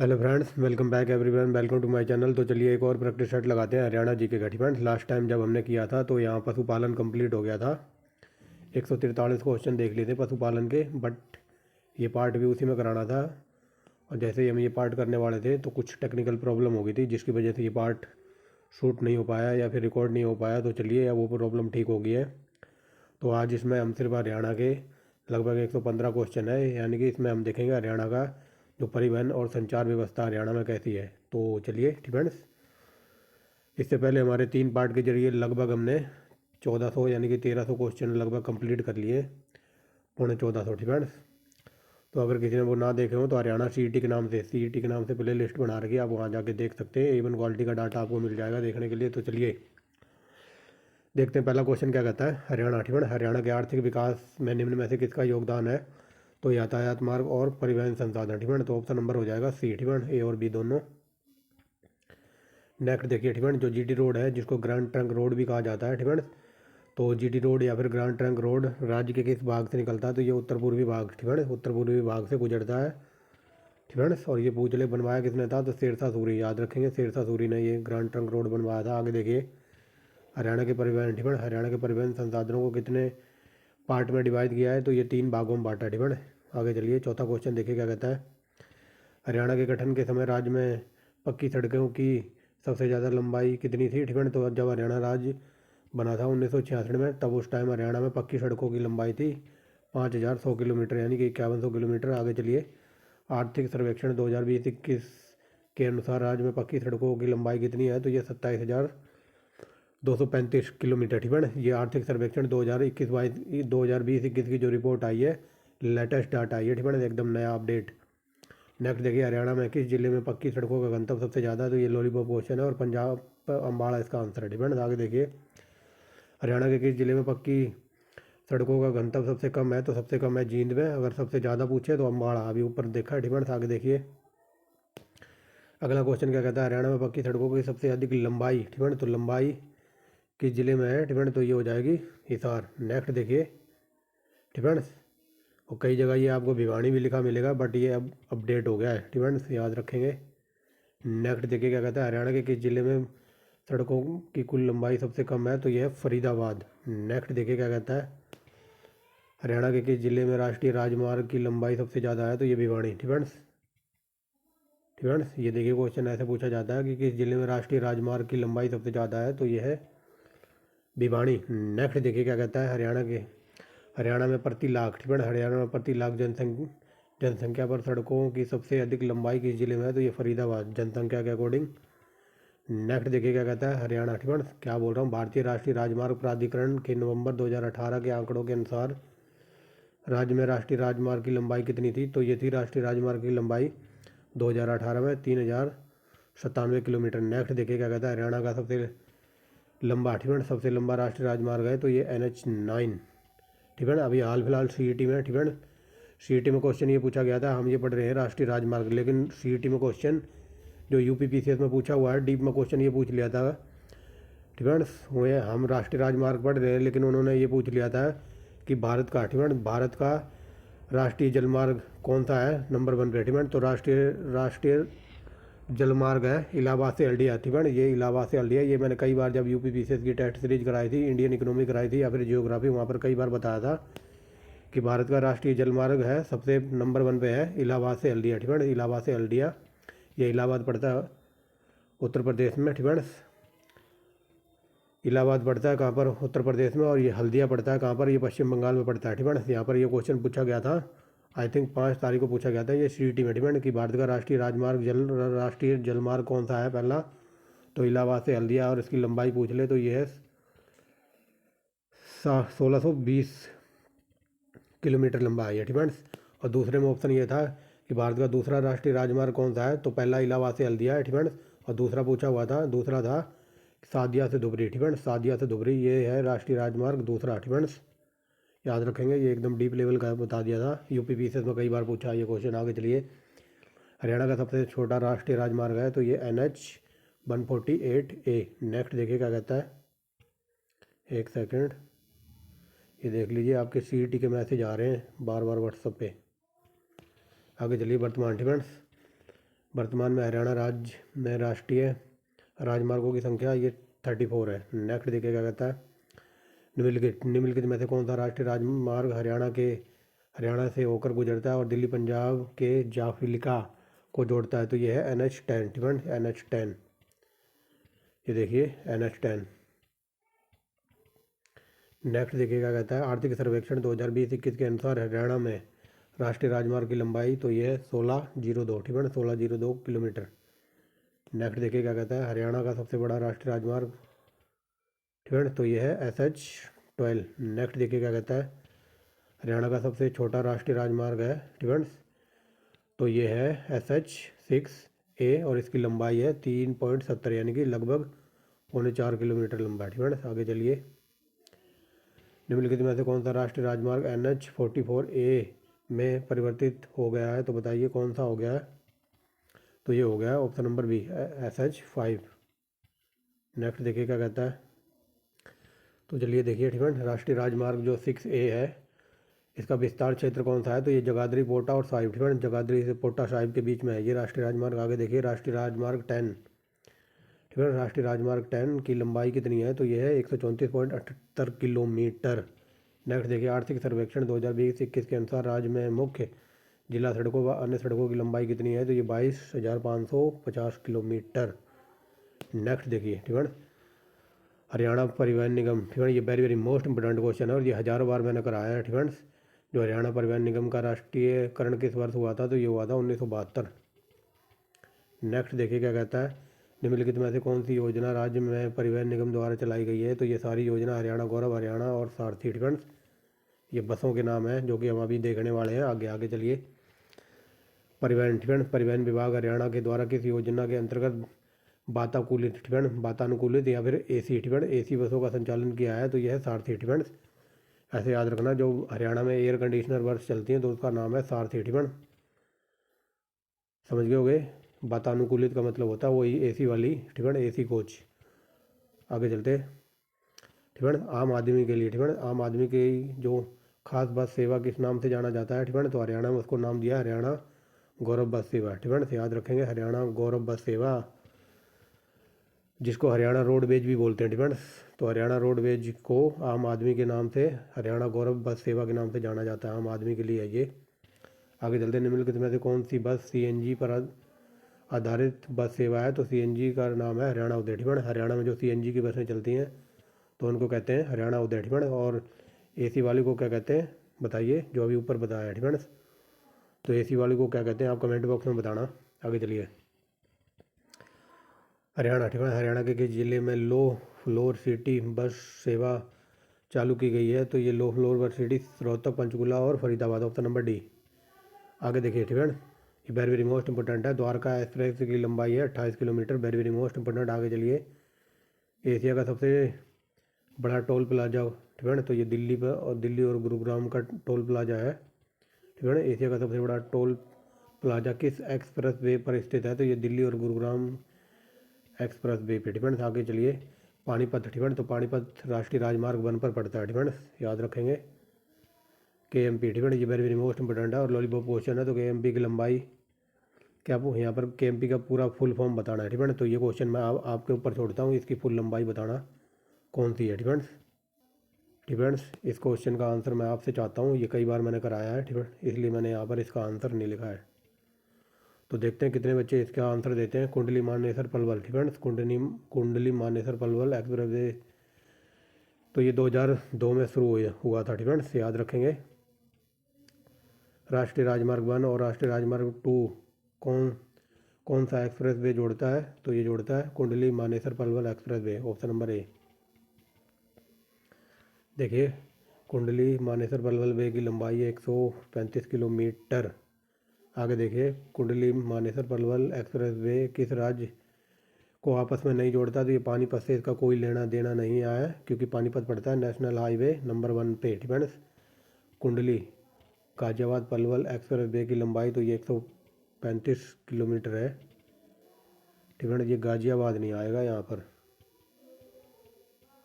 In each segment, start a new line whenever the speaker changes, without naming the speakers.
Hello friends, welcome back everyone, welcome to my channel. तो चलिए एक और प्रैक्टिस सेट लगाते हैं हरियाणा जी के घटी फ्रेंड्स। लास्ट टाइम जब हमने किया था तो यहाँ पशुपालन कंप्लीट हो गया था। 143 क्वेश्चन देख लिए थे पशुपालन के, बट ये पार्ट भी उसी में कराना था। और जैसे ही हम ये पार्ट करने वाले थे तो कुछ टेक्निकल प्रॉब्लम हो गई थी, जिसकी वजह से ये पार्ट शूट नहीं हो पाया या फिर रिकॉर्ड नहीं हो पाया। तो चलिए अब वो प्रॉब्लम ठीक हो गई है। तो आज इसमें हम सिर्फ हरियाणा के लगभग 115 क्वेश्चन है, यानी कि इसमें हम देखेंगे हरियाणा का जो परिवहन और संचार व्यवस्था हरियाणा में कैसी है। तो चलिए फ्रेंड्स, इससे पहले हमारे 3 पार्ट के जरिए लगभग हमने 1400 यानी कि 1300 क्वेश्चन लगभग कंप्लीट कर लिए, 1450 फ्रेंड्स। तो अगर किसी ने वो ना देखे हो तो हरियाणा सी ई टी के नाम से प्ले लिस्ट बना रखी है, आप वहाँ जाके देख सकते हैं। इवन क्वालिटी का डाटा आपको मिल जाएगा देखने के लिए। तो चलिए देखते हैं पहला क्वेश्चन क्या कहता है। हरियाणा के आर्थिक विकास में निम्न में से किसका योगदान है। तो यातायात मार्ग और परिवहन संसाधन। तो ऑप्शन नंबर हो जाएगा सी। ए और बी दोनों। नेक्स्ट देखिए जो जीटी रोड है, जिसको ग्रैंड ट्रंक रोड भी कहा जाता है तो जीटी रोड या फिर ग्रैंड ट्रंक रोड राज्य के किस भाग से निकलता है। तो ये उत्तर पूर्वी भाग उत्तर पूर्वी भाग से गुजरता है और ये पूछले बनवाया किसने था। तो शेरशाह सूरी, याद रखेंगे शेरशाह सूरी ने ये ग्रैंड ट्रंक रोड बनवाया था। आगे देखिए हरियाणा के परिवहन संसाधनों को कितने पार्ट में डिवाइड किया है। तो ये 3 भागों में बांटा है। आगे चलिए चौथा क्वेश्चन देखिए क्या कहता है। हरियाणा के गठन के समय राज्य में पक्की सड़कों की सबसे ज़्यादा लंबाई कितनी थी। तो जब हरियाणा राज्य बना था 1966 में, तब उस टाइम हरियाणा में पक्की सड़कों की लंबाई थी 5100 किलोमीटर, यानी कि 5100 किलोमीटर। आगे चलिए आर्थिक सर्वेक्षण 2020-21 के अनुसार राज्य में पक्की सड़कों की लंबाई कितनी है। तो ये 27,235 किलोमीटर। ये आर्थिक सर्वेक्षण 2021 की जो रिपोर्ट आई है, लेटेस्ट डाटा आई है एकदम नया अपडेट। नेक्स्ट देखिए हरियाणा में किस जिले में पक्की सड़कों का घनत्व सबसे ज़्यादा है। तो ये लॉलीपॉप क्वेश्चन है और पंजाब अम्बाड़ा इसका आंसर है। आगे देखिए हरियाणा के किस जिले में पक्की सड़कों का घनत्व सबसे कम है। तो सबसे कम है जींद में। अगर सबसे ज़्यादा पूछे तो अम्बाड़ा, अभी ऊपर देखा है। आगे देखिए अगला क्वेश्चन क्या कहता है। हरियाणा में पक्की सड़कों की सबसे अधिक लंबाई तो लंबाई किस जिले में है। तो ये हो जाएगी हिसार। नेक्स्ट देखिए और कई जगह ये आपको भिवानी भी लिखा मिलेगा, बट ये अब अपडेट हो गया है याद रखेंगे। नेक्स्ट देखिए क्या कहता है। हरियाणा के किस जिले में सड़कों की कुल लंबाई सबसे कम है। तो यह है फरीदाबाद। नेक्स्ट देखिए क्या कहता है। हरियाणा के किस जिले में राष्ट्रीय राजमार्ग की लंबाई सबसे ज़्यादा है। तो ये भिवानी। ये देखिए क्वेश्चन ऐसे पूछा जाता है कि किस जिले में राष्ट्रीय राजमार्ग की लंबाई सबसे ज़्यादा है। तो ये है भिवानी। नेक्स्ट देखिए क्या कहता है। हरियाणा में प्रति लाख हरियाणा में प्रति लाख जनसंख्या पर सड़कों की सबसे अधिक लंबाई किस जिले में है। तो ये फरीदाबाद, जनसंख्या के अकॉर्डिंग। नेक्स्ट देखिए क्या कहता है। हरियाणा क्या बोल रहा हूँ, भारतीय राष्ट्रीय राजमार्ग प्राधिकरण के नवंबर 2018 के आंकड़ों के अनुसार राज्य में राष्ट्रीय राजमार्ग की लंबाई कितनी थी। तो ये थी राष्ट्रीय राजमार्ग की लंबाई 2018 में 3097 किलोमीटर। नेक्स्ट देखिए क्या कहता है। हरियाणा का सबसे लंबा राष्ट्रीय राजमार्ग है। तो ये NH9। अभी हाल फिलहाल सीईटी में सीईटी में क्वेश्चन ये पूछा गया था। हम ये पढ़ रहे हैं राष्ट्रीय राजमार्ग, लेकिन सीईटी में क्वेश्चन जो यूपीपीसीएस में पूछा हुआ है, डीप में क्वेश्चन ये पूछ लिया था हुए हम राष्ट्रीय राजमार्ग पढ़ रहे हैं, लेकिन उन्होंने ये पूछ लिया था कि भारत का राष्ट्रीय जलमार्ग कौन सा है नंबर 1 पे। तो राष्ट्रीय जलमार्ग है इलाहाबाद से हल्दिया। ये इलाहाबाद से हल्दिया, ये मैंने कई बार जब यूपीपीसीएस की टेस्ट सीरीज कराई थी, इंडियन इकोनॉमी कराई थी या फिर जियोग्राफी, वहाँ पर कई बार बताया था कि भारत का राष्ट्रीय जलमार्ग है सबसे नंबर 1 पे है इलाहाबाद से हल्दिया। इलाहाबाद से हल्दिया, ये इलाहाबाद पड़ता है उत्तर प्रदेश में। इलाहाबाद पड़ता है कहाँ पर, उत्तर प्रदेश में। और ये हल्दिया पड़ता है कहाँ पर, ये पश्चिम बंगाल में पड़ता है। यहाँ पर ये क्वेश्चन पूछा गया था, आई थिंक 5 तारीख को पूछा गया था ये सीईटी में कि भारत का राष्ट्रीय जलमार्ग कौन सा है पहला। तो इलाहाबाद से हल्दिया, और इसकी लंबाई पूछ ले तो ये है 1620 किलोमीटर लंबा है ये। और दूसरे में ऑप्शन ये था कि भारत का दूसरा राष्ट्रीय राजमार्ग कौन सा है। तो पहला इलाहाबाद से हल्दिया है और दूसरा पूछा हुआ था, दूसरा था सादिया से धुबरी। सादिया से धुबरी, ये है राष्ट्रीय राजमार्ग दूसरा। याद रखेंगे, ये एकदम डीप लेवल का बता दिया था, यूपीपीसीएस में कई बार पूछा है ये क्वेश्चन। आगे चलिए हरियाणा का सबसे छोटा राष्ट्रीय राजमार्ग है। तो ये NH148A। नेक्स्ट देखिए क्या कहता है। एक सेकंड, ये देख लीजिए आपके सीईटी के मैसेज आ रहे हैं बार बार व्हाट्सएप पे। आगे चलिए वर्तमान वर्तमान में हरियाणा राज्य में राष्ट्रीय राजमार्गों की संख्या ये 34 है। नेक्स्ट देखिए क्या कहता है, निम्नलिखित में से कौन सा राष्ट्रीय राजमार्ग हरियाणा से होकर गुजरता है और दिल्ली पंजाब के जाफिलिका को जोड़ता है? तो ये है NH10। ठीक है, NH10, ये देखिए NH10। नेक्स्ट देखिए क्या कहता है, आर्थिक सर्वेक्षण 2020-21 के अनुसार हरियाणा में राष्ट्रीय राजमार्ग की लंबाई तो ये है 1602। ठीक है, 1602 किलोमीटर। नेक्स्ट देखिए क्या कहता है, हरियाणा का सबसे बड़ा राष्ट्रीय राजमार्ग, ठीक है, तो ये है SH12। नेक्स्ट देखिए क्या कहता है, हरियाणा का सबसे छोटा राष्ट्रीय राजमार्ग है, ठीक है, तो ये है SH6A और इसकी लंबाई है 3.70 यानी कि लगभग 4.25 किलोमीटर लंबा है। ठीक है, आगे चलिए, निम्नलिखित में से कौन सा राष्ट्रीय राजमार्ग NH44A में परिवर्तित हो गया है? तो बताइए कौन सा हो गया है? तो ये हो गया है option number B, SH5। Next देखिए क्या कहता है, तो चलिए देखिए, ठीक है, राष्ट्रीय राजमार्ग जो 6A है इसका विस्तार क्षेत्र कौन सा है? तो ये जगाधरी, पोटा और साहिब, ठीक है, जगाधरी से पोटा साहिब के बीच में है ये राष्ट्रीय राजमार्ग। आगे देखिए, राष्ट्रीय राजमार्ग 10, ठीक है, राष्ट्रीय राजमार्ग 10 की लंबाई कितनी है? तो ये है 134.78 किलोमीटर। नेक्स्ट देखिए, आर्थिक सर्वेक्षण 2020-21 के अनुसार राज्य में मुख्य जिला सड़कों व अन्य सड़कों की लंबाई कितनी है? तो ये 22,550 किलोमीटर। नेक्स्ट देखिए, ठीक है, हरियाणा परिवहन निगम, ठीक है, ये very very most important question है और ये हज़ारों बार मैंने कराया है। ठीक है, जो हरियाणा परिवहन निगम का राष्ट्रीयकरण किस वर्ष हुआ था? तो ये हुआ था 1972। नेक्स्ट देखिए क्या कहता है, निम्नलिखित में से कौन सी योजना राज्य में परिवहन निगम द्वारा चलाई गई है? तो ये सारी योजना हरियाणा गौरव, हरियाणा और सारथी, ठीक है, ये बसों के नाम हैं जो कि हम अभी देखने वाले हैं। आगे आगे चलिए, परिवहन, ठीक है, परिवहन विभाग हरियाणा के द्वारा किस योजना के अंतर्गत वातानुकूलित, ठीक है, वातानुकूलित या फिर AC, ठीक है, AC बसों का संचालन किया है? तो यह है सारथी। ठीक है, ऐसे याद रखना, जो हरियाणा में एयर कंडीशनर बस चलती हैं तो उसका नाम है सारथी। ठीक है, समझ गए होगे, वातानुकूलित का मतलब होता है वही AC वाली, ठीक है, AC कोच। आगे चलते, ठीक है, आम आदमी के लिए, ठीक है, आम आदमी की जो खास बस सेवा किस नाम से जाना जाता है? ठीक है, तो हरियाणा में उसको नाम दिया हरियाणा गौरव बस सेवा। ठीक है, याद रखेंगे, हरियाणा गौरव बस सेवा, जिसको हरियाणा रोडवेज भी बोलते हैं। ठीक है, तो हरियाणा रोडवेज को आम आदमी के नाम से हरियाणा गौरव बस सेवा के नाम से जाना जाता है, आम आदमी के लिए है ये। आगे चलते, निम्नलिखित में से कौन सी बस CNG पर आधारित बस सेवा है? तो CNG का नाम है हरियाणा उदय। ठीक है, हरियाणा में जो CNG की बसें चलती हैं तो उनको कहते हैं हरियाणा उदय। ठीक है, और AC वाली को क्या कहते हैं बताइए, जो अभी ऊपर बताया है। ठीक है, तो AC वाली को क्या कहते हैं आप कमेंट बॉक्स में बताना। आगे चलिए, हरियाणा, ठीक है, हरियाणा के किस जिले में लो फ्लोर सिटी बस सेवा चालू की गई है? तो ये low floor bus city Rohtak, Panchkula और फरीदाबाद, ऑप्शन नंबर डी। आगे देखिए, ठीक है, ये वेरी वेरी मोस्ट इंपोर्टेंट है, द्वारका एक्सप्रेस की लंबाई है 28 kilometre, very very most important. आगे चलिए, एशिया का सबसे बड़ा टोल प्लाजा, ठीक है, तो ये दिल्ली और गुरुग्राम का टोल प्लाजा है। ठीक है, एशिया का सबसे बड़ा टोल प्लाजा किस एक्सप्रेस वे पर स्थित है? तो ये दिल्ली और गुरुग्राम एक्सप्रेस वे पे। ठीक है, आगे चलिए, पानीपत, ठीक है, तो पानीपत राष्ट्रीय राजमार्ग 1 पर पड़ता है। ठीक है, याद रखेंगे, KMP, ठीक है, ये वेरी वेरी मोस्ट इंपोर्टेंट है और लॉलीपॉप क्वेश्चन है। तो KMP की लंबाई क्या, आपको यहाँ पर KMP का पूरा फुल फॉर्म बताना है। ठीक है, तो ये क्वेश्चन मैं आपके ऊपर छोड़ता हूँ, इसकी फुल लंबाई बताना कौन सी है। ठीक है, डिपेंड्स, इस क्वेश्चन का आंसर मैं आपसे चाहता हूँ, ये कई बार मैंने कराया है, ठीक है, इसलिए मैंने यहाँ पर इसका आंसर नहीं लिखा है। तो देखते हैं कितने बच्चे इसका आंसर देते हैं। कुंडली मानेसर पलवल, ठीक है, कुंडली मानेसर पलवल एक्सप्रेस वे, तो ये 2002 में शुरू हुआ था। ठीक है, याद रखेंगे। राष्ट्रीय राजमार्ग 1 और राष्ट्रीय राजमार्ग 2 कौन कौन सा एक्सप्रेस वे जोड़ता है? तो ये जोड़ता है Kundli Manesar Palwal express way, option number A. देखिए, कुंडली मानेसर पलवल वे की लंबाई है 135 किलोमीटर। आगे देखिए, कुंडली मानेसर पलवल एक्सप्रेस वे किस राज्य को आपस में नहीं जोड़ता? तो ये पानीपत से इसका कोई लेना देना नहीं आया है, क्योंकि पानीपत पड़ता है नेशनल हाईवे नंबर 1 पे। ठीक है, कुंडली गाजियाबाद पलवल एक्सप्रेस वे की लंबाई तो ये 135 किलोमीटर है। ठीक है, ये गाजियाबाद नहीं आएगा यहाँ पर।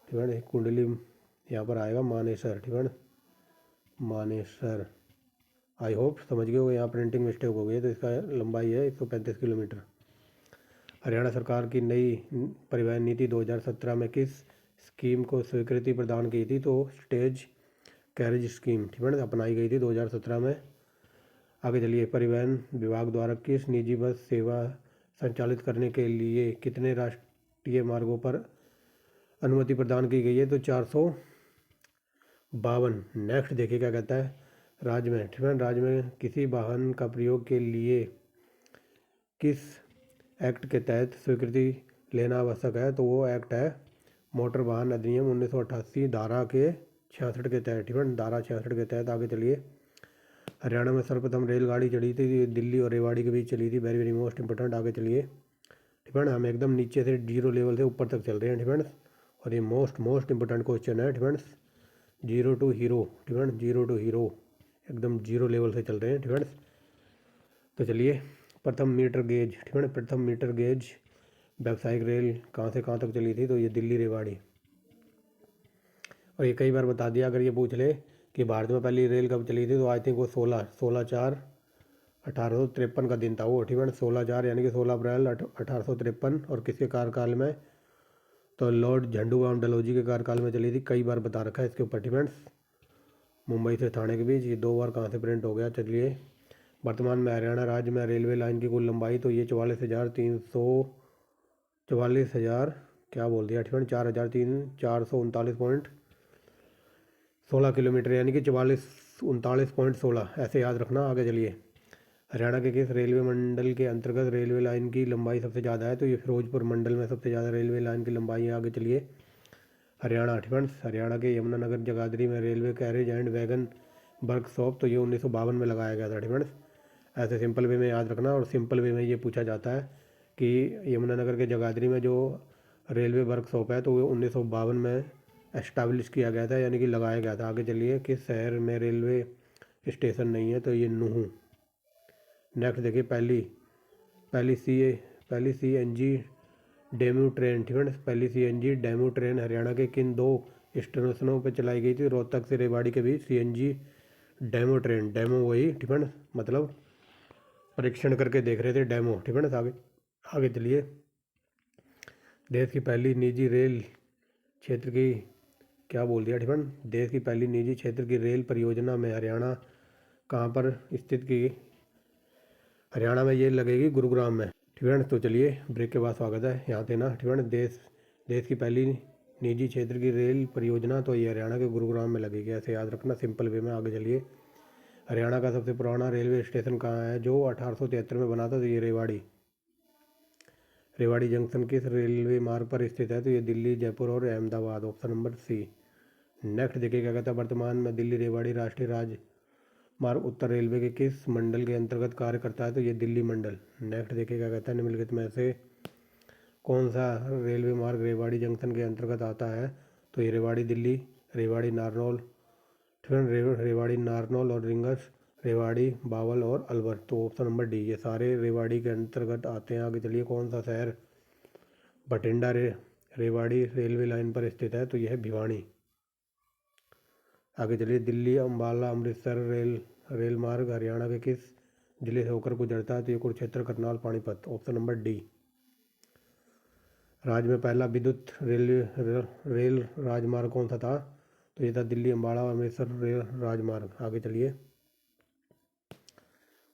ठीक है, कुंडली यहाँ पर आएगा मानेसर। ठीक है, मानेसर, आई होप समझ गए हो, यहाँ प्रिंटिंग मिस्टेक हो गई है। तो इसका लंबाई है 135 किलोमीटर। हरियाणा सरकार की नई परिवहन नीति 2017 में किस स्कीम को स्वीकृति प्रदान की थी? तो स्टेज कैरेज स्कीम, ठीक है ना, अपनाई गई थी 2017 में। आगे चलिए, परिवहन विभाग द्वारा किस निजी बस सेवा संचालित करने के लिए कितने राष्ट्रीय मार्गों पर अनुमति प्रदान की गई है? तो 452। नेक्स्ट देखिए क्या कहता है, राज्य में, ठीक है, राज्य में किसी वाहन का प्रयोग के लिए किस एक्ट के तहत स्वीकृति लेना आवश्यक है? तो वो एक्ट है मोटर वाहन अधिनियम 1988 धारा के 66 के तहत, ठीक है, धारा 66 के तहत। आगे चलिए, हरियाणा में सर्वप्रथम रेलगाड़ी चली थी, दिल्ली और रेवाड़ी के बीच चली थी। Very very most important. आगे चलिए, ठीक है ना, हम एकदम नीचे से 0 लेवल से ऊपर तक चल रहे हैं, ठीक है, और ये मोस्ट इंपॉर्टेंट क्वेश्चन है, ठीक है, 0 टू हीरो, ठीक है, 0 टू हीरो, एकदम 0 लेवल से चल रहे हैं, ठीक है। तो चलिए, प्रथम मीटर गेज, ठीक है, प्रथम मीटर गेज व्यावसायिक रेल कहाँ से कहाँ तक चली थी? तो ये दिल्ली रेवाड़ी। और ये कई बार बता दिया, अगर ये पूछ ले कि भारत में पहली रेल कब चली थी, तो आई थिंक वो 16/4/1853 का दिन था वो, ठीक है, 16/4 यानी कि 16 अप्रैल 1853। और किसके कार्यकाल में? तो लॉर्ड झंडूराम डलहौजी के कार्यकाल में चली थी। कई बार बता रखा है इसके ऊपर, ठीक है, मुंबई से ठाणे के बीच। ये 2 बार कहाँ से प्रिंट हो गया। चलिए, वर्तमान में हरियाणा राज्य में रेलवे लाइन की कुल लंबाई, तो ये 44,344 क्या बोल दिया, ठीक है, 4,439.16 किलोमीटर, यानी कि 4439.16, ऐसे याद रखना। आगे चलिए, हरियाणा के किस रेलवे मंडल के अंतर्गत रेलवे लाइन की लंबाई सबसे ज़्यादा है? तो ये फिरोजपुर मंडल में सबसे ज़्यादा रेलवे लाइन की लंबाई है। आगे चलिए, हरियाणा, ठीक है, हरियाणा के यमुनानगर जगाधरी में railway carriage and wagon workshop, तो ये 1952 में लगाया गया था, ठीक है। ऐसे सिंपल वे में याद रखना। और सिंपल वे में ये पूछा जाता है कि यमुनानगर के जगाधरी में जो रेलवे वर्कशॉप है, तो वो 1952 में एस्टाब्लिश किया गया था, यानी कि लगाया गया था। आगे चलिए, किस शहर में रेलवे स्टेशन नहीं है? तो ये नूहू। नेक्स्ट देखिए, पहली CNG डेमू ट्रेन, ठीक है, पहली CNG डेमू ट्रेन हरियाणा के किन 2 स्टेशनों पर चलाई गई थी? रोहतक से रेवाड़ी के बीच CNG डेमो ट्रेन, डेमो वही, ठीक है, मतलब परीक्षण करके देख रहे थे, डेमो, ठीक है ना। आगे चलिए, देश की पहली निजी रेल क्षेत्र की क्या बोल दिया, ठीक है, देश की पहली निजी क्षेत्र की रेल परियोजना में हरियाणा कहाँ पर स्थित की? हरियाणा में ये लगेगी गुरुग्राम में, ठीक है। तो चलिए, ब्रेक के बाद स्वागत है यहाँ पे ना, ठीक है, देश की पहली निजी क्षेत्र की रेल परियोजना, तो ये हरियाणा के गुरुग्राम में लगेगी, ऐसे याद रखना सिंपल वे में। आगे चलिए, हरियाणा का सबसे पुराना रेलवे स्टेशन कहाँ है जो 1873 में बना था? तो ये रेवाड़ी जंक्शन किस रेलवे मार्ग पर स्थित है? तो ये दिल्ली, जयपुर और Ahmedabad, option number C. Next देखिए क्या कहता है, वर्तमान में दिल्ली रेवाड़ी राष्ट्रीय राजमार्ग उत्तर रेलवे के किस मंडल के अंतर्गत कार्य करता है? तो ये दिल्ली मंडल। नेक्स्ट देखिए क्या कहता है, निम्नलिखित में से कौन सा रेलवे मार्ग रेवाड़ी जंक्शन के अंतर्गत आता है? तो ये रेवाड़ी दिल्ली, रेवाड़ी नारनौल, रेवाड़ी नारनौल और रिंगस, रेवाड़ी, बावल और अलवर, तो ऑप्शन नंबर डी, ये सारे रेवाड़ी के अंतर्गत आते हैं। आगे चलिए, कौन सा शहर बठिंडा रेवाड़ी रेलवे लाइन पर स्थित है? तो यह है भिवानी। आगे चलिए, दिल्ली अम्बाला अमृतसर रेल मार्ग हरियाणा के किस जिले से होकर गुजरता है? तो ये Kurukshetra, Karnal, Panipat, option number D. राज्य में पहला विद्युत रेल राजमार्ग कौन सा था? तो ये था दिल्ली अम्बाला अमृतसर रेल राजमार्ग। आगे चलिए,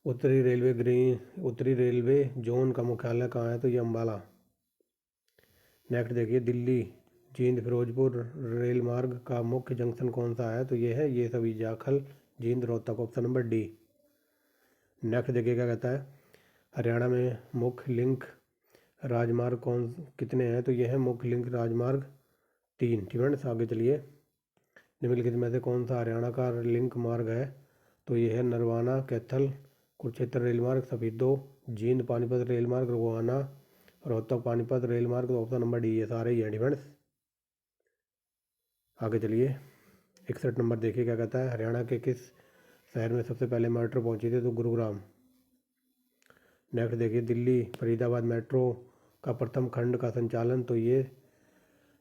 उत्तरी रेलवे जोन का मुख्यालय कहाँ है? तो ये अम्बाला। नेक्स्ट देखिए, दिल्ली जींद फिरोजपुर रेल मार्ग का मुख्य जंक्शन कौन सा है? तो ये सभी Jakhal, Jind, Rohtak, option number D. Next देखिए क्या कहता है, हरियाणा में मुख्य लिंक राजमार्ग कितने हैं? तो ये है मुख्य लिंक राजमार्ग 3, ठीक है। आगे चलिए, निम्नलिखित में से कौन सा हरियाणा का लिंक मार्ग है? तो ये है नरवाना कैथल कुरुक्षेत्र रेल मार्ग, सफीदो, जींद पानीपत रेल मार्ग, रोहाना रोहतक पानीपत रेल मार्ग, तो ऑप्शन नंबर डी, ये सारे ही हैं, डिफेंस। आगे चलिए, 61 नंबर देखिए क्या कहता है, हरियाणा के किस शहर में सबसे पहले मेट्रो पहुंची थी? तो गुरुग्राम। नेक्स्ट देखिए, दिल्ली फरीदाबाद मेट्रो का प्रथम खंड का संचालन, तो ये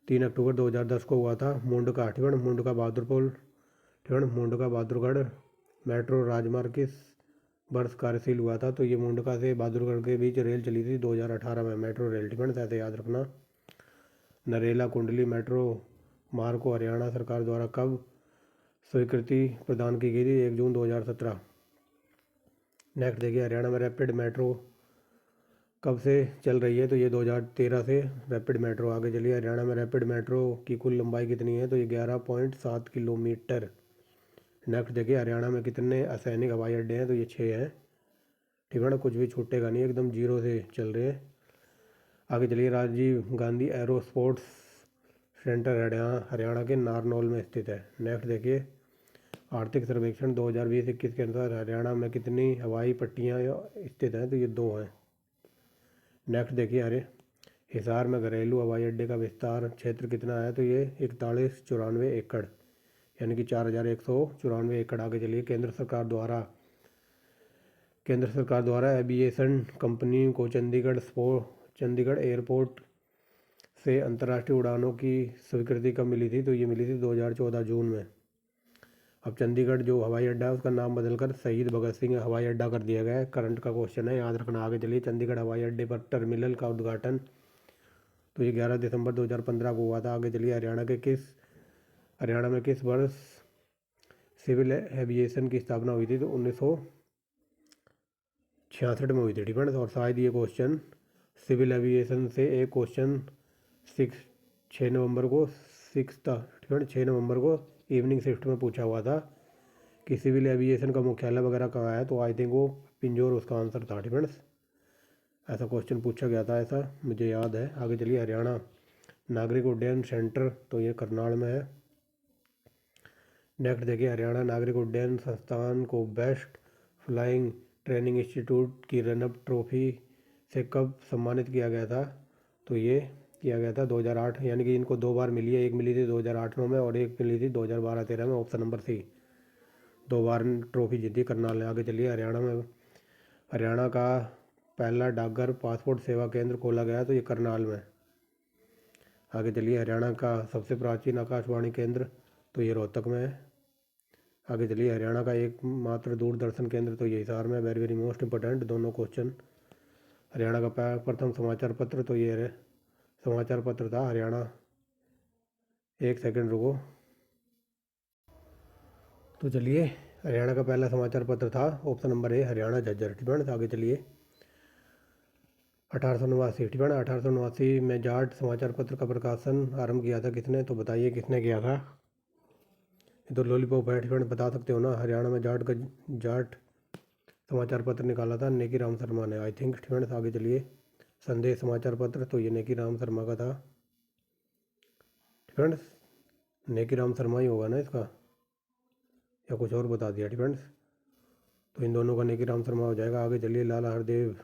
3 अक्टूबर 2010 को हुआ था। मुंडका, ठीक है, मुंडका बहादुरपुर, ठीक है, मुंडका बहादुरगढ़ मेट्रो राजमार्ग किस वर्ष कार्यशील हुआ था? तो ये मुंडका से बहादुरगढ़ के बीच रेल चली थी 2018 में, मेट्रो रेल। ठीक है, ऐसे याद रखना। नरेला कुंडली मेट्रो मार्ग को हरियाणा सरकार द्वारा कब स्वीकृति प्रदान की गई थी? 1 जून 2017। नेक्स्ट देखिए, हरियाणा में रैपिड मेट्रो कब से चल रही है? तो ये 2013 से रैपिड मेट्रो। आगे चलिए, हरियाणा में रैपिड मेट्रो की कुल लंबाई कितनी है? तो ये 11.7 किलोमीटर। नेक्स्ट देखिए, हरियाणा में कितने असैनिक हवाई अड्डे हैं? तो ये 6 हैं। ठीक है ना, कुछ भी छूटेगा नहीं, एकदम जीरो से चल रहे हैं। आगे चलिए, Rajiv Gandhi aero sports centre Haryana के नारनौल में स्थित है। नेक्स्ट देखिए, आर्थिक सर्वेक्षण 2020-21 के अनुसार हरियाणा में कितनी हवाई पट्टियाँ स्थित हैं? तो ये 2 हैं। नेक्स्ट देखिए, हिसार में घरेलू हवाई अड्डे का विस्तार क्षेत्र कितना है? तो ये 4194 एकड़, यानी कि 4194 एकड़। आगे चलिए, केंद्र सरकार द्वारा एविएशन कंपनी को चंडीगढ़ एयरपोर्ट से अंतर्राष्ट्रीय उड़ानों की स्वीकृति कब मिली थी? तो ये मिली थी 2014 जून में। अब चंडीगढ़ जो हवाई अड्डा है उसका नाम बदलकर शहीद भगत सिंह हवाई अड्डा कर दिया गया है। करंट का क्वेश्चन है, याद रखना। आगे चलिए, चंडीगढ़ हवाई अड्डे पर टर्मिनल का उद्घाटन तो ये 11 दिसंबर 2015 को हुआ था। आगे चलिए, हरियाणा में किस वर्ष सिविल एविएशन की स्थापना हुई थी? तो 1966 में हुई थी। ठीक है, और शायद ये क्वेश्चन सिविल एविएशन से एक क्वेश्चन 6 नवंबर को 6 नवंबर को इवनिंग शिफ्ट में पूछा हुआ था कि सिविल एविएशन का मुख्यालय वगैरह कहाँ है? तो आई थिंक वो पिंजौर उसका आंसर था। ठीक है, ऐसा क्वेश्चन पूछा गया था, ऐसा मुझे याद है। आगे चलिए, हरियाणा नागरिक उड्डयन सेंटर तो ये करनाल में है। नेक्स्ट देखिए, हरियाणा नागरिक उड्डयन संस्थान को बेस्ट फ्लाइंग ट्रेनिंग इंस्टीट्यूट की रनअप ट्रॉफी से कब सम्मानित किया गया था? तो ये किया गया था 2008, यानी कि इनको 2 बार मिली है। एक मिली थी 2008-9 में और एक मिली थी 2012-13 में। ऑप्शन नंबर सी, 2 बार ट्रॉफी जीती करनाल ने। आगे चलिए, हरियाणा का पहला डाकघर पासपोर्ट सेवा केंद्र खोला गया तो ये करनाल में। आगे चलिए, हरियाणा का सबसे प्राचीन आकाशवाणी केंद्र तो ये रोहतक में है। आगे चलिए, हरियाणा का एकमात्र दूरदर्शन केंद्र तो ये हिसार में। वेरी वेरी मोस्ट इंपॉर्टेंट दोनों क्वेश्चन। हरियाणा का प्रथम समाचार पत्र तो ये समाचार पत्र था हरियाणा। एक सेकंड रुको। तो चलिए, हरियाणा का पहला समाचार पत्र था option number A, Haryana Jhajjar. ठीक है, आगे चलिए, 1889। ठीक है, 1889 में जाट समाचार पत्र का प्रकाशन आरंभ किया था किसने? तो बताइए किसने किया था? तो लॉलीपॉप है। ठीक है, बता सकते हो ना। हरियाणा में जाट समाचार पत्र निकाला था नेकी राम शर्मा ने, आई थिंक। ठीक है, आगे चलिए, संदेश समाचार पत्र तो ये नेकी राम शर्मा का था। ठीक है, नेकी राम शर्मा ही होगा ना इसका, या कुछ और बता दिया? ठीक है, तो इन दोनों का नेकी राम शर्मा हो जाएगा। आगे चलिए, लाला हरदेव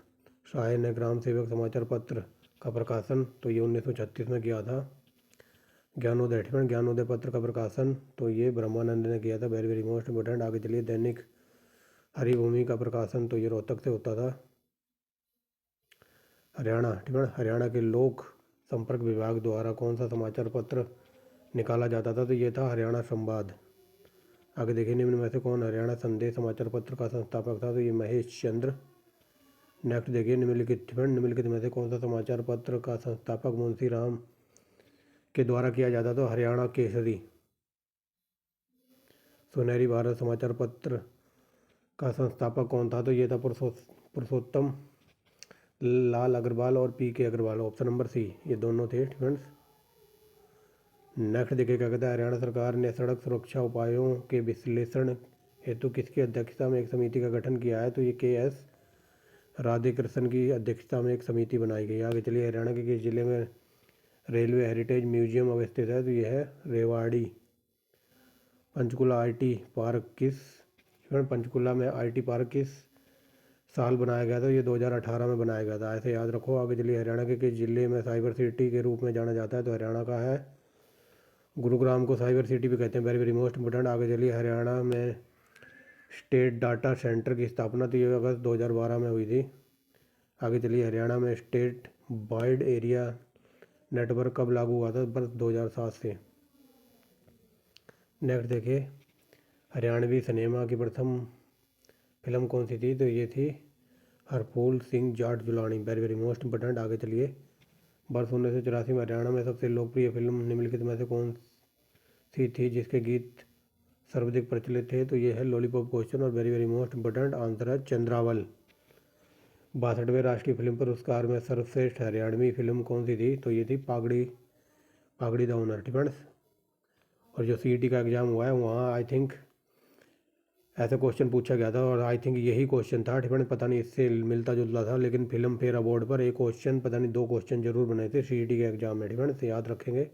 शाह ने ग्राम सेवक समाचार पत्र का प्रकाशन तो ये 1936 में किया था। ज्ञानोदय। ठीक है, ज्ञानोदय पत्र का प्रकाशन तो ये ब्रह्मानंद ने किया था। Very very most important. आगे चलिए, दैनिक हरिभूमि का प्रकाशन तो ये रोहतक से होता था। हरियाणा। ठीक है, हरियाणा के लोक संपर्क विभाग द्वारा कौन सा समाचार पत्र निकाला जाता था? तो ये था हरियाणा संवाद। आगे देखिए, निम्न में से कौन हरियाणा संदेश समाचार पत्र का संस्थापक था? तो ये महेश चंद्र। नेक्स्ट देखिए, निम्नलिखित में से कौन सा समाचार पत्र का संस्थापक मुंशी राम के द्वारा किया जाता? तो हरियाणा केसरी। सुनहरी भारत समाचार पत्र का संस्थापक कौन था? तो ये था पुरुषोत्तम लाल अग्रवाल और पी के अग्रवाल। ऑप्शन नंबर सी, ये दोनों थे। फ्रेंड्स, नेक्स्ट देखिए, क्या कहता है, हरियाणा सरकार ने सड़क सुरक्षा उपायों के विश्लेषण हेतु किसकी अध्यक्षता में एक समिति का गठन किया है? तो ये KS राधेकृष्णन की अध्यक्षता में एक समिति बनाई गई। आगे चलिए, हरियाणा के किस जिले में रेलवे हेरिटेज म्यूजियम अवस्थित है? तो यह है रेवाड़ी। पंचकुला में IT पार्क किस साल बनाया गया था? ये 2018 में बनाया गया था, ऐसे याद रखो। आगे चलिए, हरियाणा के किस जिले में साइबर सिटी के रूप में जाना जाता है? तो हरियाणा का है गुरुग्राम को साइबर सिटी भी कहते हैं। Very very most important. आगे चलिए, हरियाणा में स्टेट डाटा सेंटर की स्थापना तो ये अगस्त 2012 में हुई थी। आगे चलिए, हरियाणा में स्टेट वाइड एरिया नेटवर्क कब लागू हुआ था? वर्ष 2007 से। नेक्स्ट देखिए, हरियाणवी सिनेमा की प्रथम फिल्म कौन सी थी? तो ये थी Harphool Singh Jat Julani. Very very most important. आगे चलिए। वर्ष 1984 में हरियाणा में सबसे लोकप्रिय फिल्म निम्नलिखित में से कौन सी थी जिसके गीत सर्वाधिक प्रचलित थे? तो ये है लॉलीपॉप क्वेश्चन और very very most important answer है चंद्रावल। 62वें राष्ट्रीय फिल्म पुरस्कार में सर्वश्रेष्ठ हरियाणवी फिल्म कौन सी थी? तो ये थी पागड़ी पागड़ी द ओनर। ठीक है। और जो CET का एग्ज़ाम हुआ है वहाँ आई थिंक ऐसा क्वेश्चन पूछा गया था और आई थिंक यही क्वेश्चन था। ठीक है। पता नहीं इससे मिलता जुलता था, लेकिन फिल्म फेयर अवार्ड पर एक क्वेश्चन, पता नहीं 2 क्वेश्चन जरूर बने थे CET के एग्ज़ाम में। ठीक है। तो याद रखेंगे।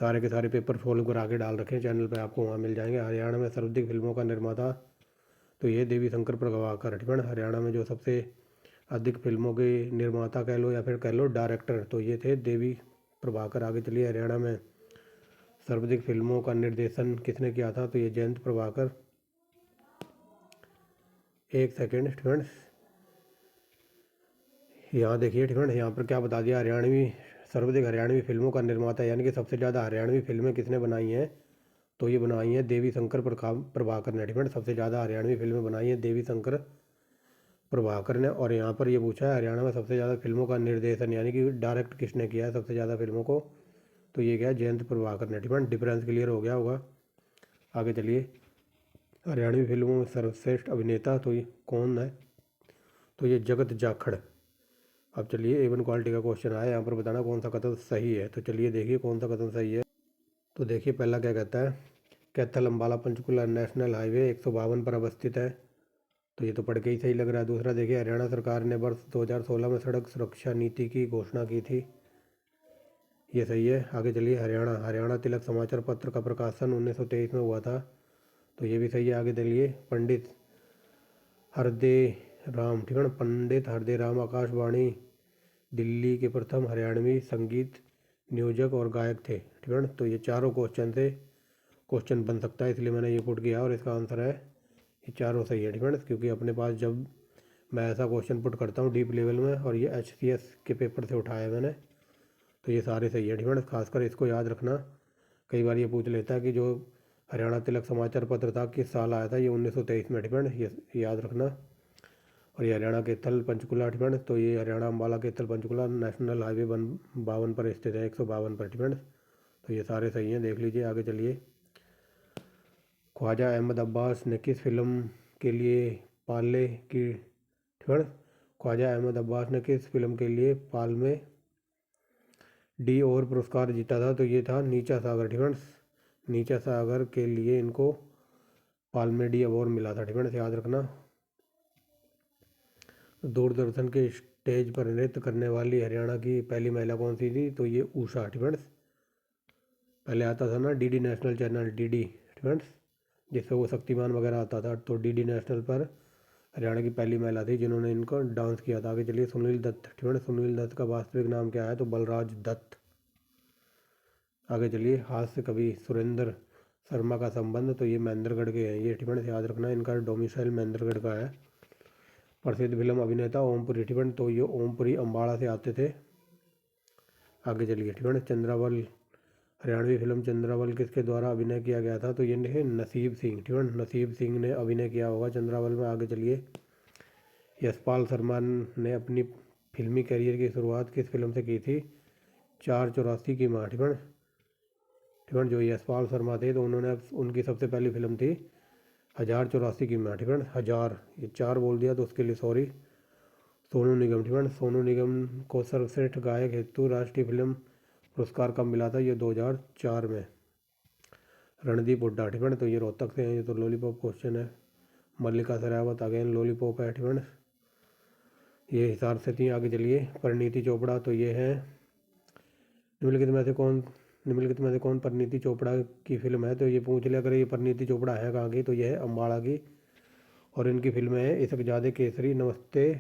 सारे के सारे पेपर फॉलो करा के डाल रखे हैं चैनल पे, आपको वहाँ मिल जाएंगे। हरियाणा में सर्वाधिक फिल्मों का निर्माता तो ये देवी शंकर प्रभाकर। ठीक है। हरियाणा में जो सबसे अधिक फिल्मों के निर्माता कह लो या फिर कह लो डायरेक्टर, तो ये थे देवी प्रभाकर। आगे चलिए। हरियाणा में सर्वाधिक फिल्मों का निर्देशन किसने किया था? तो ये जयंत प्रभाकर। एक सेकेंड। ठीक है। यहाँ देखिए। ठीक है। यहाँ पर क्या बता दिया? सर्वाधिक हरियाणवी फिल्मों का निर्माता, यानी कि सबसे ज़्यादा हरियाणवी फिल्में किसने बनाई हैं? तो ये बनाई हैं देवी शंकर प्रभाकर ने। ठीक है। सबसे ज़्यादा हरियाणवी फिल्में बनाई हैं देवी शंकर प्रभाकर ने। और यहाँ पर ये पूछा है हरियाणा में सबसे ज़्यादा फिल्मों का निर्देशन, यानी कि डायरेक्ट किसने किया है सबसे ज़्यादा फिल्मों को? तो ये क्या है? जयंत प्रभाकर ने। ठीक है। डिफरेंस क्लियर हो गया होगा। आगे चलिए। हरियाणवी फिल्मों में सर्वश्रेष्ठ अभिनेता तो ये कौन है? तो ये जगत जाखड़। अब चलिए A1 क्वालिटी का क्वेश्चन आया, यहाँ पर बताना कौन सा कथन सही है। तो चलिए देखिए कौन सा कथन सही है। तो देखिए पहला क्या कहता है? कैथल अम्बाला पंचकुला नेशनल हाईवे 152 पर अवस्थित है। तो ये तो पढ़ के ही सही लग रहा है। दूसरा देखिए, हरियाणा सरकार ने वर्ष 2016 में सड़क सुरक्षा नीति की घोषणा की थी। ये सही है। आगे चलिए। हरियाणा तिलक समाचार पत्र का प्रकाशन 1923 में हुआ था। तो ये भी सही है। आगे चलिए। पंडित हरदे राम। ठीक है। पंडित हरदे राम आकाशवाणी दिल्ली के प्रथम हरियाणवी संगीत नियोजक और गायक थे। ठीक है। तो ये चारों क्वेश्चन बन सकता है, इसलिए मैंने ये पुट किया और इसका आंसर है ये चारों सही है। ठीक है। क्योंकि अपने पास जब मैं ऐसा क्वेश्चन पुट करता हूँ डीप लेवल में, और ये HCS के पेपर से उठाया मैंने, तो ये सारे सही है। ठीक है। खासकर इसको याद रखना, कई बार ये पूछ लेता है कि जो हरियाणा तिलक समाचार पत्र था किस साल आया था? ये 1923 में। ठीक है। ये याद रखना। और ये हरियाणा कैथल पंचकुला। ठीक है। तो ये हरियाणा अम्बाला कैथल पंचकुला नेशनल हाईवे 52 पर स्थित है, 152 पर। ठीक है। तो ये सारे सही हैं, देख लीजिए। आगे चलिए। ख्वाजा अहमद अब्बास ने किस फिल्म के लिए पाले की? ठीक है। ख्वाजा अहमद अब्बास ने किस फिल्म के लिए पाल्मे डी और पुरस्कार जीता था? तो ये था नीचा सागर। ठीक है। नीचा सागर के लिए इनको पाल्मे डी अवार्ड मिला था। ठीक है। याद रखना। दूरदर्शन के स्टेज पर नृत्य करने वाली हरियाणा की पहली महिला कौन सी थी? तो ये उषा। ठीक है। पहले आता था ना DD नेशनल चैनल, DD। ठीक है। जिससे वो शक्तिमान वगैरह आता था, तो DD नेशनल पर हरियाणा की पहली महिला थी जिन्होंने इनको डांस किया था। आगे चलिए। सुनील दत्त। ठीक है। सुनील दत्त का वास्तविक नाम क्या है? तो बलराज दत्त। आगे चलिए। हास्य कवि सुरेंद्र शर्मा का संबंध, तो ये महेंद्रगढ़ के हैं ये। ठीक है। याद रखना, इनका डोमिसाइल महेंद्रगढ़ का है। प्रसिद्ध फिल्म अभिनेता ओमपुरी। ठीक है। तो ये ओमपुरी अम्बाड़ा से आते थे। आगे चलिए। ठीक है। चंद्रावल। हरियाणवी फिल्म चंद्रावल किसके द्वारा अभिनय किया गया था? तो ये है नसीब सिंह। ठीक है। नसीब सिंह ने अभिनय किया होगा चंद्रावल में। आगे चलिए। यशपाल शर्मा ने अपनी फिल्मी करियर की शुरुआत किस फिल्म से की थी? 484 की माँ। ठीक है। ठीक है। जो यशपाल शर्मा थे तो उन्होंने उनकी सबसे पहली फिल्म थी 1084 की माँ। ठीक है। 1000 ये 4 बोल दिया तो उसके लिए सॉरी। सोनू निगम। ठीक है। सोनू निगम को सर्वश्रेष्ठ गायक हेतु राष्ट्रीय फिल्म पुरस्कार कब मिला था? ये 2004 में। रणदीप हुड्डा। ठीक है। तो ये रोहतक से हैं, ये तो लॉलीपॉप क्वेश्चन है। मल्लिका शेरावत अगेन लॉलीपॉप है। ठीक है। ये हिसार से थी। आगे चलिए। परिणीति चोपड़ा, तो ये है निम्नलिखित में से कौन परिणीति चोपड़ा की फिल्म है? तो ये पूछ लिया, अगर ये परिणीति चोपड़ा है कहाँ की? तो ये है अम्बाड़ा की। और इनकी फिल्में हैं इश्कजादे केसरी, नमस्ते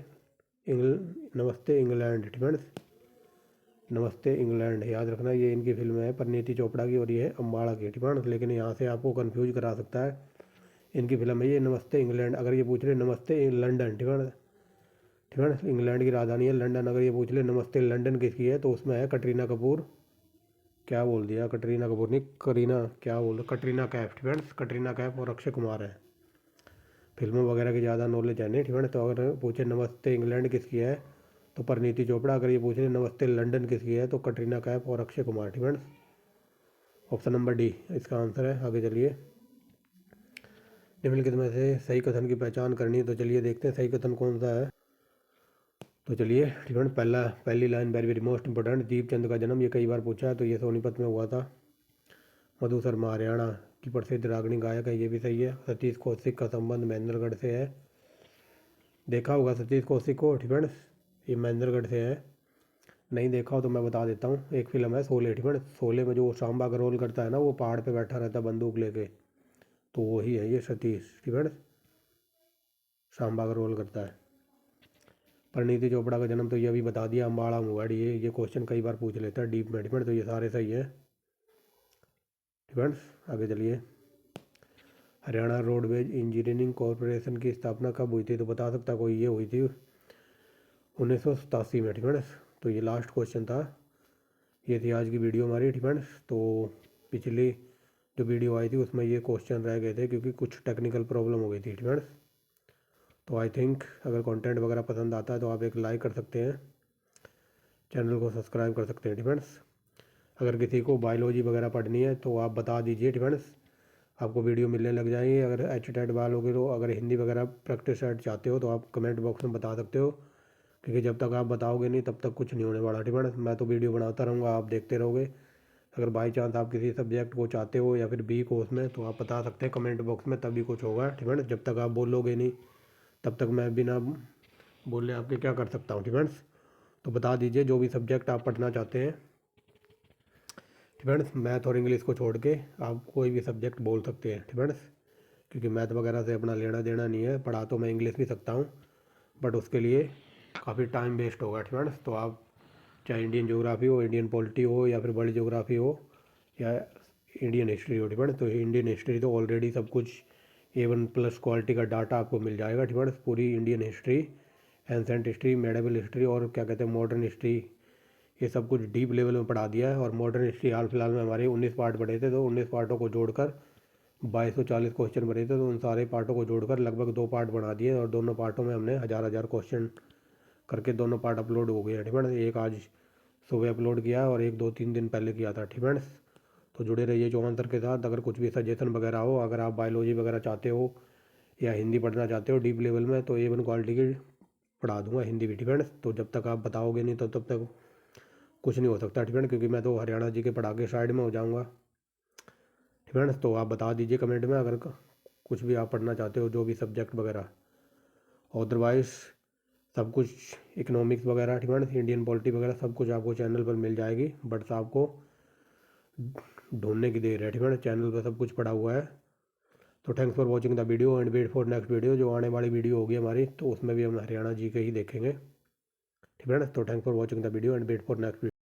इंग्लैंड। ठीक है। नमस्ते इंग्लैंड याद रखना, ये इनकी फिल्म है परिणीति चोपड़ा की और ये है अम्बाड़ा की। ठीक है। लेकिन यहाँ से आपको कंफ्यूज करा सकता है, इनकी फिल्म है ये नमस्ते इंग्लैंड। अगर ये पूछ ले नमस्ते लंदन। ठीक है। ठीक है। इंग्लैंड की राजधानी है लंदन। अगर ये पूछ ले नमस्ते लंदन किसकी है? तो उसमें है कटरीना कपूर क्या बोल दिया, कटरीना कपूर नहीं, करीना क्या बोल रहा, कटरीना कैफ फ्रेंड्स, कटरीना कैफ और अक्षय कुमार है। फिल्मों वगैरह की ज़्यादा नॉलेज है नहीं फ्रेंड्स। तो अगर पूछे नमस्ते इंग्लैंड किसकी है तो परिणीति चोपड़ा, अगर ये पूछ रहे नमस्ते लंदन किसकी है तो कटरीना कैफ और Akshay Kumar friends. Option number D इसका आंसर है। आगे चलिए, निम्नलिखित में से सही कथन की पहचान करनी है। तो चलिए देखते हैं सही कथन कौन सा है। तो चलिए फ्रेंड, पहली line very very most important, Deep Chand का जन्म, ये कई बार पूछा है तो ये सोनीपत में हुआ था। मधु शर्मा हरियाणा की प्रसिद्ध रागनी गायक है, ये भी सही है। सतीश कौशिक का संबंध महेंद्रगढ़ से है, देखा होगा सतीश कौशिक को फ्रेंड्स, ये महेंद्रगढ़ से है। नहीं देखा हो तो मैं बता देता हूँ, एक फिल्म है शोले फ्रेंड्स, शोले में जो सांबा का रोल करता है ना, वो पहाड़ पे बैठा रहता है बंदूक लेके, तो वही है ये सतीश फ्रेंड्स, सांबा का रोल करता है। परिणीति चोपड़ा का जन्म तो ये अभी बता दिया, अम्बाड़ा मुवाड़ी, ये क्वेश्चन कई बार पूछ लेता है डीप में फ्रेंड्स, तो ये सारे सही है फ्रेंड्स। आगे चलिए, हरियाणा रोडवेज इंजीनियरिंग कॉरपोरेशन की स्थापना कब हुई थी? तो बता सकता कोई? ये हुई थी 1987 में फ्रेंड्स। तो ये लास्ट क्वेश्चन था, ये थी आज की वीडियो हमारी फ्रेंड्स। तो पिछली जो वीडियो आई थी उसमें ये क्वेश्चन रह गए थे क्योंकि कुछ टेक्निकल प्रॉब्लम हो गई थी फ्रेंड्स। तो आई थिंक अगर कंटेंट वगैरह पसंद आता है तो आप एक लाइक कर सकते हैं, चैनल को सब्सक्राइब कर सकते हैं फ्रेंड्स। अगर किसी को बायोलॉजी वगैरह पढ़नी है तो आप बता दीजिए फ्रेंड्स, आपको वीडियो मिलने लग जाएंगी। अगर एच टेट वालों तो अगर हिंदी वगैरह प्रैक्टिस सेट चाहते हो तो आप कमेंट बॉक्स में बता सकते हो, क्योंकि जब तक आप बताओगे नहीं तब तक कुछ नहीं होने वाला फ्रेंड्स। मैं तो वीडियो बनाता रहूँगा, आप देखते रहोगे। अगर बाई चांस आप किसी सब्जेक्ट को चाहते हो या फिर बी कोर्स में तो आप बता सकते हैं कमेंट बॉक्स में, तभी कुछ होगा फ्रेंड्स। जब तक आप बोलोगे नहीं तब तक मैं बिना बोले आपके क्या कर सकता हूँ फ्रेंड्स। तो बता दीजिए जो भी सब्जेक्ट आप पढ़ना चाहते हैं फ्रेंड्स, मैथ और इंग्लिश को छोड़ के आप कोई भी सब्जेक्ट बोल सकते हैं फ्रेंड्स, क्योंकि मैथ वगैरह से अपना लेना देना नहीं है। पढ़ा तो मैं इंग्लिश भी सकता हूँ बट उसके लिए काफ़ी टाइम वेस्ट होगा फ्रेंड्स। तो आप चाहे इंडियन ज्योग्राफी हो, इंडियन पॉलिटी हो, या फिर वर्ल्ड ज्योग्राफी हो, या इंडियन हिस्ट्री हो फ्रेंड्स, तो इंडियन हिस्ट्री तो ऑलरेडी सब कुछ A1+ क्वालिटी का डाटा आपको मिल जाएगा फ्रेंड्स। पूरी Indian history, ancient history, medieval history और क्या कहते हैं मॉडर्न हिस्ट्री, ये सब कुछ डीप लेवल में पढ़ा दिया है। और मॉडर्न हिस्ट्री हाल फिलहाल में हमारे 19 पार्ट पढ़े थे, तो 19 पार्टों को जोड़कर 2240 क्वेश्चन बने थे। तो उन सारे पार्टों को जोड़कर लगभग 2 पार्ट बना दिए और दोनों पार्टों में हमने हज़ार क्वेश्चन करके दोनों पार्ट अपलोड हो गए हैं फ्रेंड्स। एक आज सुबह अपलोड किया और एक 2-3 दिन पहले किया था फ्रेंड्स। तो जुड़े रहिए जो आंसर के साथ। अगर कुछ भी सजेशन वगैरह हो, अगर आप बायोलॉजी वगैरह चाहते हो या हिंदी पढ़ना चाहते हो डीप लेवल में, तो A1 क्वालिटी की पढ़ा दूंगा हिंदी भी फ्रेंड्स। तो जब तक आप बताओगे नहीं तो तब तक कुछ नहीं हो सकता फ्रेंड्स, क्योंकि मैं तो हरियाणा जी के पढ़ा के साइड में हो जाऊँगा फ्रेंड्स। तो आप बता दीजिए कमेंट में अगर कुछ भी आप पढ़ना चाहते हो, जो भी सब्जेक्ट वगैरह। अदरवाइज़ सब कुछ इकोनॉमिक्स वगैरह फ्रेंड्स, इंडियन पॉलिटी वगैरह सब कुछ आपको चैनल पर मिल जाएगी, बट आपको ढूंढने की देर है फ्रेंड्स, चैनल पर सब कुछ पड़ा हुआ है। तो thanks for watching the video and wait for next video. जो आने वाली वीडियो होगी हमारी तो उसमें भी हम हरियाणा जी के ही देखेंगे फ्रेंड्स। तो thanks for watching the video and wait for next video.